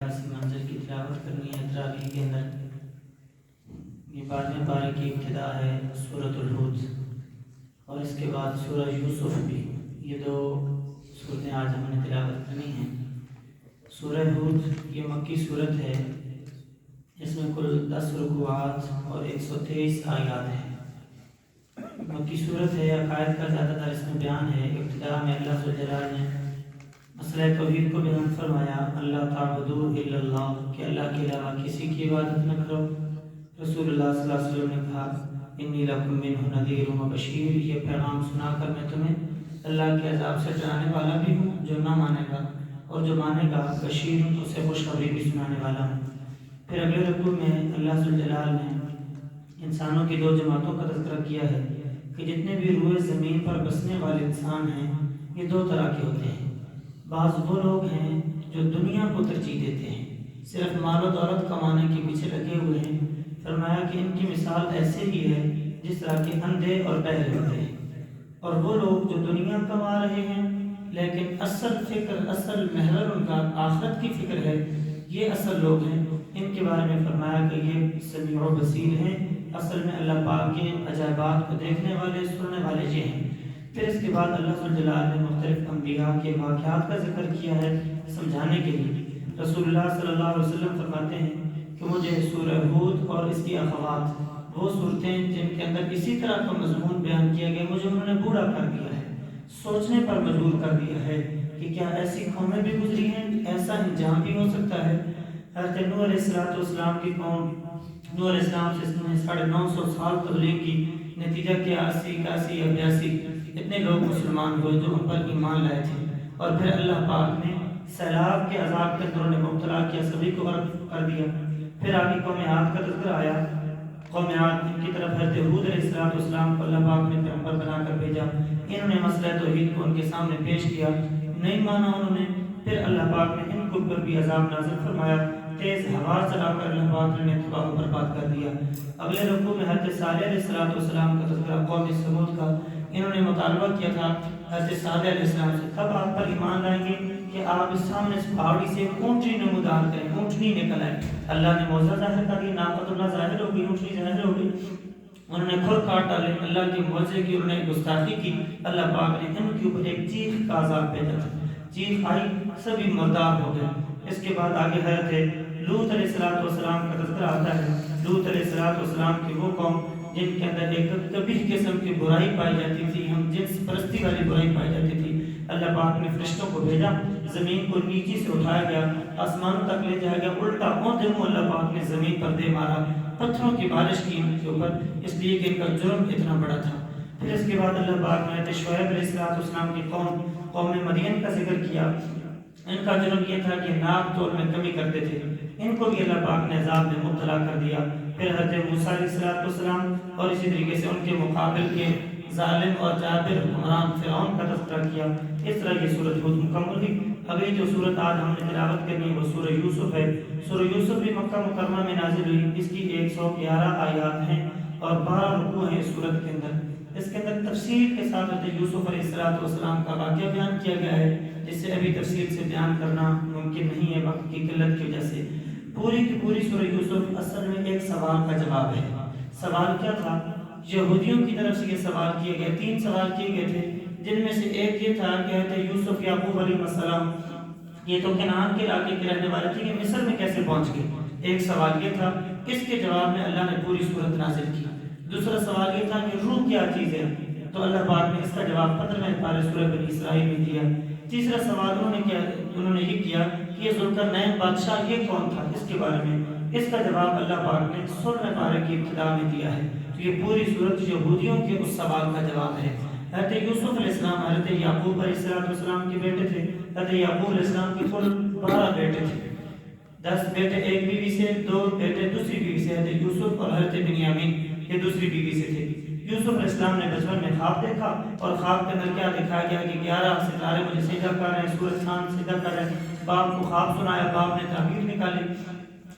ایسی منزل کی تلاوت کرنی ہے تراویح کے اندر۔ یہ 12ویں پارے کی ابتدا ہے سورۃ الہود، اور اس کے بعد سورہ یوسف بھی۔ یہ دو صورتیں آج ہم نے تلاوت کرنی ہیں۔ سورہ ہود یہ مکی صورت ہے، اس میں کل 10 رکوعات اور 123 آیات ہیں۔ مکی صورت ہے، عقائد کا زیادہ تر اس میں بیان ہے۔ ابتدا میں اللہ ذوالجلال نے مسئلہ توحید کو بیان فرمایا، اللہ تعبدوا الا اللہ، کہ اللہ کے علاوہ کسی کی عبادت نہ کرو۔ رسول اللہ صلی اللہ علیہ وسلم نے کہا انی لکم منہ نذیر و بشیر، یہ پیغام سنا کر میں تمہیں اللہ کے عذاب سے ڈرانے والا بھی ہوں، جو نہ مانے گا، اور جو مانے گا بشیر ہوں، اسے خوشخبری بھی سنانے والا ہوں۔ پھر اگلے رکوع میں اللہ ذوالجلال نے انسانوں کی دو جماعتوں کا تذکرہ کیا ہے کہ جتنے بھی روئے زمین پر بسنے والے انسان ہیں یہ دو طرح کے ہوتے ہیں۔ بعض وہ لوگ ہیں جو دنیا کو ترجیح دیتے ہیں، صرف مال و دولت کمانے کے پیچھے لگے ہوئے ہیں۔ فرمایا کہ ان کی مثال ایسے ہی ہے جس طرح کے اندھے اور بہرے ہوتے ہیں۔ اور وہ لوگ جو دنیا کما رہے ہیں لیکن اصل فکر، اصل محور ان کا آخرت کی فکر ہے، یہ اصل لوگ ہیں۔ ان کے بارے میں فرمایا کہ یہ سمیع و بصیر ہیں، اصل میں اللہ پاک کے عجائبات کو دیکھنے والے، سننے والے یہ ہیں۔ پھر اس کے بعد اللہ ذوالجلال نے مختلف انبیاء کے واقعات کا ذکر کیا ہے سمجھانے کے لیے۔ رسول اللہ صلی اللہ علیہ وسلم فرماتے ہیں کہ مجھے سورہ ہود اور اس کی اخوات، وہ صورتیں جن کے اندر اسی طرح کا مضمون بیان کیا گیا، مجھے انہوں نے بوڑھا کر دیا ہے، سوچنے پر مجبور کر دیا ہے کہ کیا ایسی قومیں بھی گزری ہیں، ایسا انجام بھی ہو سکتا ہے۔ حضرت نوح علیہ السلام کی قوم، نوح علیہ السلام سے 950 سال تبلیغ کی، نتیجہ کیا 80، 81 یا 82 اتنے لوگ مسلمان ہوئے جو ان پر ایمان لائے تھے، اور پھر اللہ پاک نے سیلاب کے عذاب کے اندر انہیں مبتلا کیا، سبھی کو غرق کر دیا۔ پھر آگے قوم عاد کا تذکرہ آیا۔ قوم عاد ان کی طرف حضرت ہود علیہ السلام کو اللہ پاک نے پیغمبر بنا کر بھیجا، انہوں نے مسئلہ توحید کو ان کے سامنے پیش کیا، نہیں مانا انہوں نے۔ پھر اللہ پاک نے ان کو پر بھی عذاب نازل فرمایا، تیز ہوا چلا کر اللہ پاک نے تباہ و برباد کر دیا۔ اگلے رکوع میں حضرت صالح علیہ السلام کا تذکرہ قوم سمود کا، انہوں نے مطالبہ کیا تھا حضرت صالح علیہ السلام سے، کب آپ پر ایمان لائیں گے کہ آپ اس سامنے اس پہاڑی سے اونٹنی نمودار کریں، اونٹنی نکل آئے۔ اللہ نے معجزہ ظاہر کر دیا، ناقۃ اللہ ظاہر ہو گئی، اونٹنی ظاہر ہو گئی۔ انہوں نے کھر کاٹ ڈالے، اللہ کے معجزے کی انہوں نے گستاخی کی، اللہ پاک نے ان کے اوپر ایک چیخ کا عذاب بھیجا تھا، چیخ آئی، سبھی مردار ہو گئے۔ اس کے بعد آگے حضرت لوط علیہ السلام کا تذکرہ آتا ہے۔ لوط علیہ السلام کی وہ قوم جن کے اندر ایک قبیح قسم کی برائی پائی جاتی تھی، ہم جنس پرستی والی برائی پائی جاتی تھی۔ اللہ پاک نے فرشتوں کو بھیجا، زمین کو نیچے سے اٹھایا گیا، آسمان تک لے جایا گیا، الٹا اونتے منہ اللہ پاک نے زمین پر دے مارا، پتھروں کی بارش کی ان کے اوپر، اس لیے کہ ان کا جرم اتنا بڑا تھا۔ پھر اس کے بعد اللہ پاک نے شعیب علیہ السلام کی قوم مدین کا ذکر کیا۔ ان کا جرم یہ تھا کہ ناپ تول میں کمی کرتے تھے، ان کو بھی اللہ پاک نے عذاب میں مبتلا کر دیا۔ پھر حضرت موسیٰ علیہ السلام اور اسی طریقے سے ان کے مقابل کے ظالم اور جابر حکمران فرعون کا تذکرہ کیا۔ اس طرح یہ سورۃ ہود مکمل ہوئی۔ اگلی جو سورت آج ہم نے تلاوت کرنی ہے وہ سورہ یوسف ہے۔ سورہ یوسف بھی مکہ مکرمہ میں نازل ہوئی، اس کی 111 آیات ہیں اور 12 رکوع ہیں اس سورت کے اندر۔ اس کے اندر تفصیل کے ساتھ حضرت یوسف علیہ السلام کا واقعہ بیان کیا گیا ہے، جس سے ابھی تفصیل سے بیان کرنا ممکن نہیں ہے وقت کی قلت کی وجہ سے۔ پوری کی پوری سورہ یوسف اصل میں ایک سوال کا جواب ہے۔ سوال کیا تھا؟ یہودیوں کی طرف سے یہ سوال کیے گئے، 3 سوال کیے گئے تھے، جن میں سے ایک یہ تھا کہ حضرت یوسف یعقوب علیہ السلام یہ تو کنعان کے علاقے کے رہنے والے تھے، یہ مصر میں کیسے پہنچ گئے؟ ایک سوال یہ تھا، اس کے جواب میں اللہ نے پوری صورت نازل کی۔ دوسرا سوال یہ تھا کہ روح کیا چیز ہے، تو اللہ پاک نے اس کا جواب 15ویں پارے سورہ بنی اسرائیل میں دیا۔ تیسرا سوال انہوں نے یہ کیا کہ یہ ذوالقرنین بادشاہ یہ کون تھا، اس کے بارے میں، اس کا جواب اللہ پاک نے 16ویں پارے کی ابتدا میں دیا ہے۔ تو یہ پوری صورت یہودیوں کے اس سوال کا جواب ہے۔ حضرت یوسف علیہ السلام حضرت یعقوب علیہ السلام کے بیٹے تھے۔ حضرت یعقوب علیہ السلام کے کل 12 بیٹے تھے، 10 بیٹے ایک بیوی سے، 2 بیٹے دوسری بیوی سے، حضرت یوسف اور حضرت بنیامین یہ دوسری بیوی سے تھے۔ یوسف علیہ السلام نے بچپن میں خواب دیکھا، اور خواب کے اندر کیا دکھایا گیا کہ 11 ستارے مجھے سجدہ کر رہے ہیں، سورج چاند سجدہ کر رہے ہیں۔ باپ کو خواب سنایا، باپ نے تعبیر نکالی۔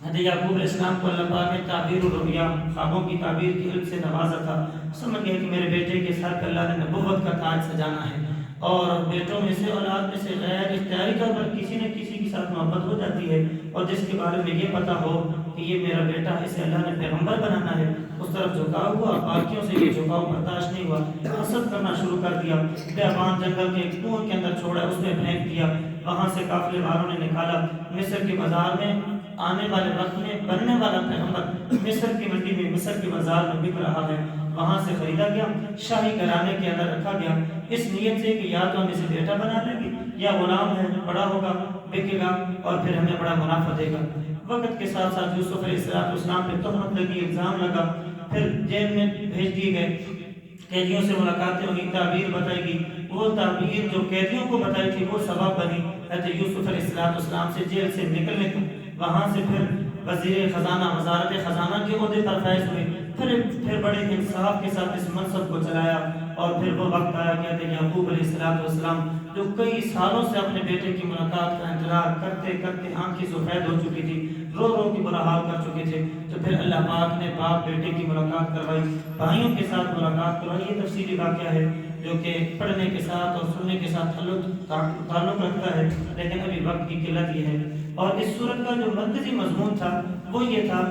حضرت یعقوب علیہ السلام کو اللہ پاک نے تعبیر الرؤیا، خوابوں کی تعبیر کی علم سے نوازا تھا۔ سمجھ گئے کہ میرے بیٹے کے سر پہ اللہ نے نبوت کا تاج سجانا ہے، اور بیٹوں میں سے، اولاد میں سے غیر اختیاری طور پر کسی نہ کسی کے ساتھ محبت ہو جاتی ہے، اور جس کے بارے میں یہ پتہ ہو کہ یہ میرا بیٹا ہے، اسے اللہ نے پیغمبر بنانا ہے، اس طرف جھکاؤ ہوا، باقیوں سے یہ جھکاؤ برداشت نہیں ہوا، حسد کرنا شروع کر دیا، بیابان جنگل کے ایک کنویں کے اندر چھوڑا، اس میں پھینک دیا، وہاں سے قافلے والوں نے نکالا، مصر کے بازار میں آنے والے وقت میں بننے والا پیغمبر مصر کی منڈی میں، مصر کے بازار میں بک رہا ہے، وہاں سے خریدا گیا، شاہی گھرانے کے اندر رکھا گیا، اس نیت سے کہ یا تو ہم اسے بیٹا بنا لیں گے یا غلام ہے، بڑا ہوگا، بکے گا اور پھر ہمیں بڑا منافع دے گا۔ وقت کے ساتھ ساتھ یوسف علیہ السلام پہ تہمت لگی، الزام لگا، پھر جیل میں بھیج دیے گئے، قیدیوں سے ملاقاتیں ہوئی، تعبیر بتائی گئی، وہ تعبیر جو قیدیوں کو بتائی تھی وہ سبب بنی حضرت یوسف علیہ السلام سے جیل سے نکلنے کو، وہاں سے پھر وزیر خزانہ، وزارت خزانہ کے عہدے پر فائز ہوئے، پھر بڑے انصاف کے ساتھ اس منصب کو چلایا، اور پھر وہ وقت آیا گیا کہ یعقوب علیہ السلام جو کئی سالوں سے اپنے بیٹے کی ملاقات کا انتظار کرتے کرتے آنکھیں سفید ہو چکی تھی، رو رو کے برا حال کر چکے تھے، تو پھر اللہ پاک نے باپ بیٹے کی ملاقات کروائی، بھائیوں کے ساتھ ملاقات کروائی۔ یہ تفصیلی واقعہ ہے جو کہ پڑھنے کے ساتھ اور سننے کے ساتھ تعلق رکھتا ہے، لیکن ابھی وقت کی قلت یہ ہے۔ اور اس سورت کا جو مرکزی مضمون تھا وہ یہ تھا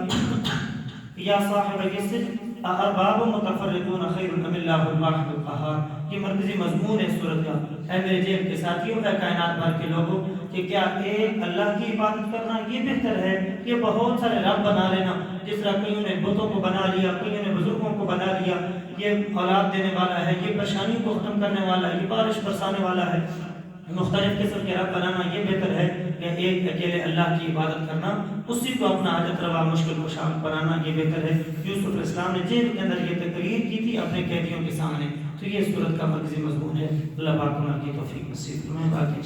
یا صاحب السجن ارباب متفرقون خیر ام اللہ الواحد القہار، یہ مرکزی مضمون ہے سورت کا۔ اے میرے جیب کے ساتھیوں، اے کائنات بھر کے لوگوں، کہ کیا ایک اللہ کی عبادت کرنا یہ بہتر ہے کہ بہت سارے رب بنا لینا، جس طرح کئیوں نے بتوں کو بنا لیا، کئیوں نے بزرگوں کو بنا لیا، یہ اولاد دینے والا ہے، یہ پریشانیوں کو ختم کرنے والا ہے، یہ بارش برسانے والا ہے، مختلف قسم کے رب بنانا یہ بہتر ہے کہ ایک اکیلے اللہ کی عبادت کرنا، اسی کو اپنا حاجت روا مشکل کشا بنانا یہ بہتر ہے۔ یوسف علیہ السلام نے جیل کے اندر یہ تقریر کی تھی اپنے قیدیوں کے سامنے، تو یہ سورت کا مرکزی مضمون ہے۔ اللہ پاک ہماری توفیق نصیب فرمائے۔ باقی